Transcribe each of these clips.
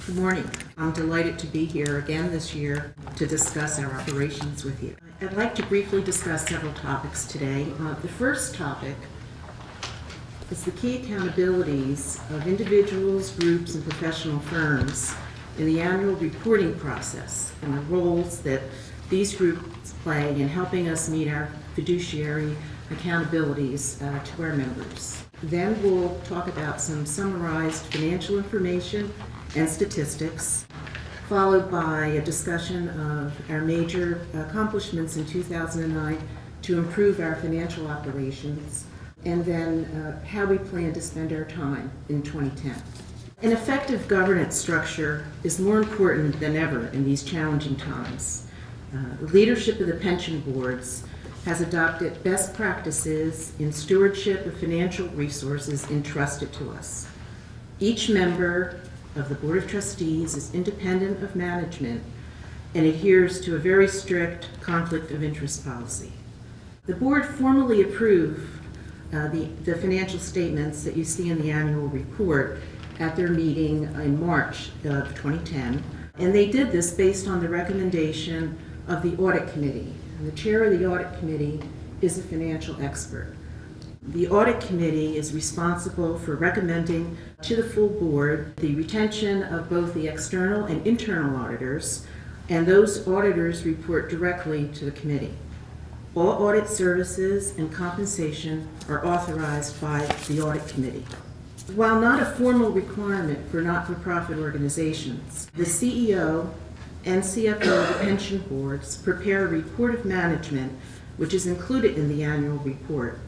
Good morning. I'm delighted to be here again this year to discuss our operations with you. I'd like to briefly discuss several topics today. The first topic is the key accountabilities of individuals, groups, and professional firms in the annual reporting process and the roles that these groups play in helping us meet our fiduciary accountabilities to our members. Then we'll talk about some summarized financial information and statistics, followed by a discussion of our major accomplishments in 2009 to improve our financial operations, and then how we plan to spend our time in 2010. An effective governance structure is more important than ever in these challenging times. The leadership of the pension boards has adopted best practices in stewardship of financial resources entrusted to us. Each member of the Board of Trustees is independent of management and adheres to a very strict conflict of interest policy. The board formally approved the financial statements that you see in the annual report at their meeting in March of 2010, and they did this based on the recommendation of the Audit Committee. And the chair of the Audit Committee is a financial expert. The Audit Committee is responsible for recommending to the full board the retention of both the external and internal auditors, and those auditors report directly to the committee. All audit services and compensation are authorized by the Audit Committee. While not a formal requirement for not-for-profit organizations, the CEO and CFO of the pension boards prepare a report of management, which is included in the annual report.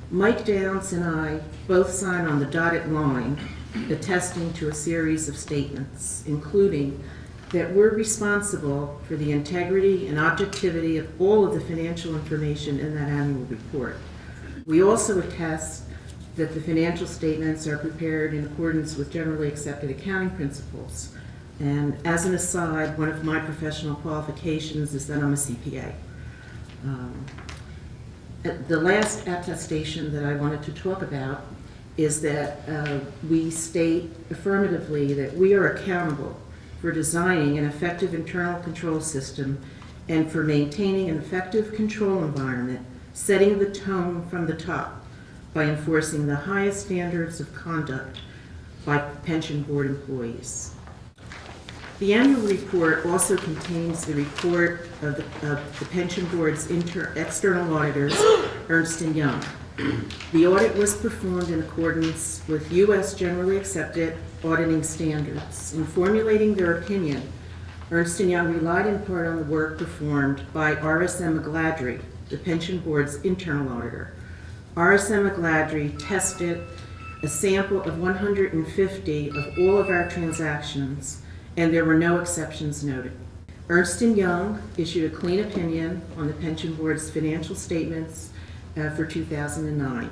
Mike Downs and I both sign on the dotted line, attesting to a series of statements, including that we're responsible for the integrity and objectivity of all of the financial information in that annual report. We also attest that the financial statements are prepared in accordance with generally accepted accounting principles. And as an aside, one of my professional qualifications is that I'm a CPA. The last attestation that I wanted to talk about is that we state affirmatively that we are accountable for designing an effective internal control system and for maintaining an effective control environment, setting the tone from the top by enforcing the highest standards of conduct by pension board employees. The annual report also contains the report of the pension board's external auditors, Ernst & Young. The audit was performed in accordance with U.S. generally accepted auditing standards. In formulating their opinion, Ernst & Young relied in part on the work performed by RSM McGladrey, the pension board's internal auditor. RSM McGladrey tested a sample of 150 of all of our transactions, and there were no exceptions noted. Ernst & Young issued a clean opinion on the pension board's financial statements for 2009.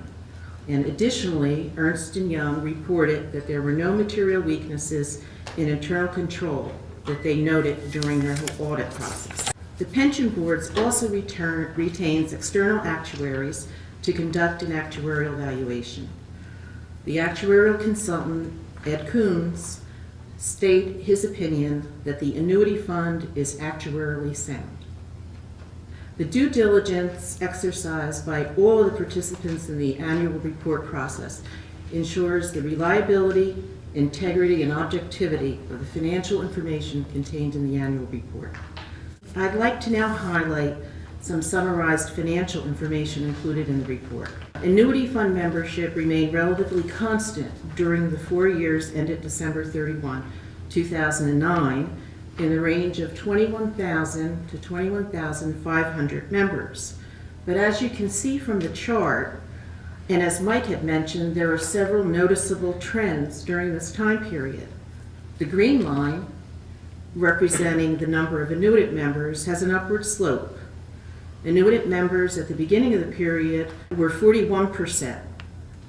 And additionally, Ernst & Young reported that there were no material weaknesses in internal control that they noted during their whole audit process. The pension boards also retains external actuaries to conduct an actuarial valuation. The actuarial consultant, Ed Coons, state his opinion that the annuity fund is actuarially sound. The due diligence exercised by all of the participants in the annual report process ensures the reliability, integrity, and objectivity of the financial information contained in the annual report. I'd like to now highlight some summarized financial information included in the report. Annuity fund membership remained relatively constant during the 4 years ended December 31, 2009, in the range of 21,000 to 21,500 members. But as you can see from the chart, and as Mike had mentioned, there are several noticeable trends during this time period. The green line, representing the number of annuitant members, has an upward slope. Annuitant members at the beginning of the period were 41%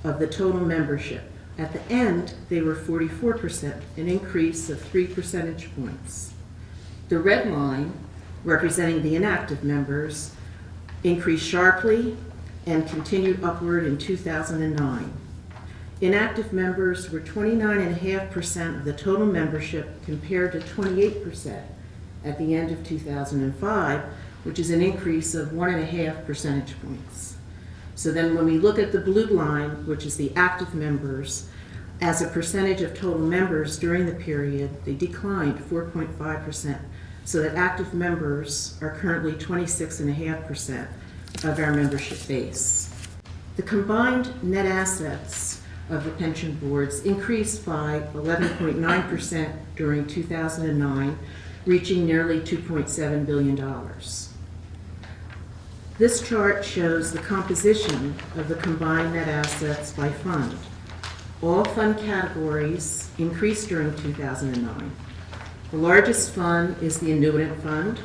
of the total membership. At the end, they were 44%, an increase of 3 percentage points. The red line, representing the inactive members, increased sharply and continued upward in 2009. Inactive members were 29.5% of the total membership compared to 28% at the end of 2005, which is an increase of 1.5 percentage points. So then when we look at the blue line, which is the active members, as a percentage of total members during the period, they declined 4.5%, so that active members are currently 26.5% of our membership base. The combined net assets of the pension boards increased by 11.9% during 2009, reaching nearly $2.7 billion. This chart shows the composition of the combined net assets by fund. All fund categories increased during 2009. The largest fund is the Annuity Fund,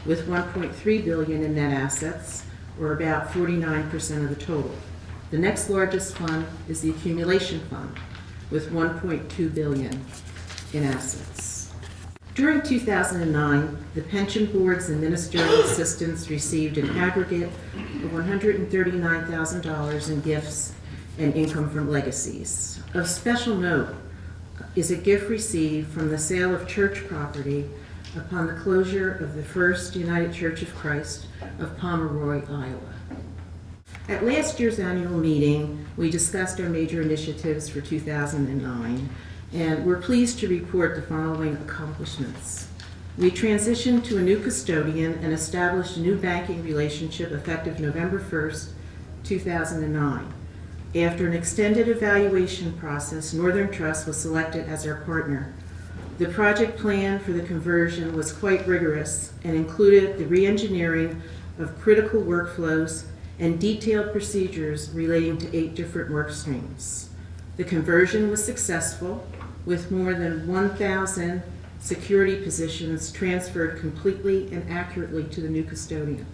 with $1.3 billion in net assets, or about 49% of the total. The next largest fund is the Accumulation Fund, with $1.2 billion in assets. During 2009, the pension board's and ministerial assistants received an aggregate of $139,000 in gifts and income from legacies. Of special note is a gift received from the sale of church property upon the closure of the First United Church of Christ of Pomeroy, Iowa. At last year's annual meeting, we discussed our major initiatives for 2009, and we're pleased to report the following accomplishments. We transitioned to a new custodian and established a new banking relationship effective November 1st, 2009. After an extended evaluation process, Northern Trust was selected as our partner. The project plan for the conversion was quite rigorous and included the re-engineering of critical workflows and detailed procedures relating to 8 different work streams. The conversion was successful, with more than 1,000 security positions transferred completely and accurately to the new custodian.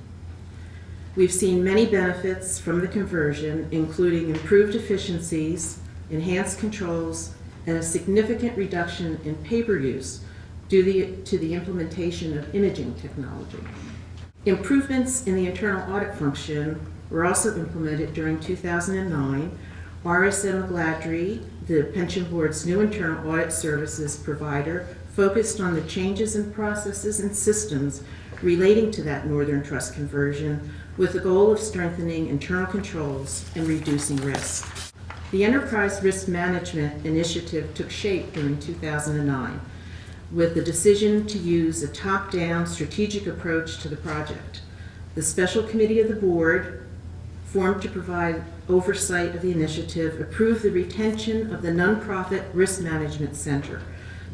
We've seen many benefits from the conversion, including improved efficiencies, enhanced controls, and a significant reduction in paper use due to the implementation of imaging technology. Improvements in the internal audit function were also implemented during 2009. RSM Gladry, the pension board's new internal audit services provider, focused on the changes in processes and systems relating to that Northern Trust conversion with the goal of strengthening internal controls and reducing risk. The Enterprise Risk Management Initiative took shape during 2009 with the decision to use a top-down strategic approach to the project. The special committee of the board, formed to provide oversight of the initiative, approved the retention of the Nonprofit Risk Management Center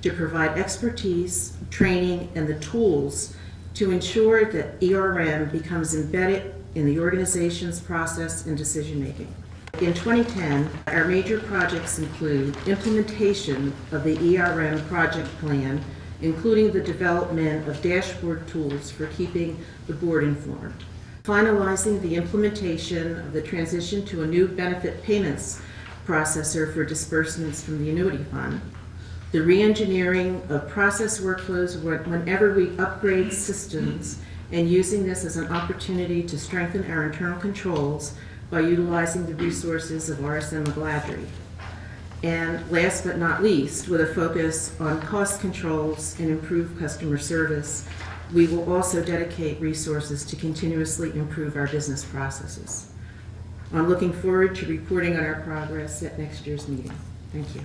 to provide expertise, training, and the tools to ensure that ERM becomes embedded in the organization's process and decision-making. In 2010, our major projects include implementation of the ERM project plan, including the development of dashboard tools for keeping the board informed, finalizing the implementation of the transition to a new benefit payments processor for disbursements from the Annuity Fund, the re-engineering of process workflows whenever we upgrade systems, and using this as an opportunity to strengthen our internal controls by utilizing the resources of RSM Gladry. And last but not least, with a focus on cost controls and improved customer service, we will also dedicate resources to continuously improve our business processes. I'm looking forward to reporting on our progress at next year's meeting. Thank you.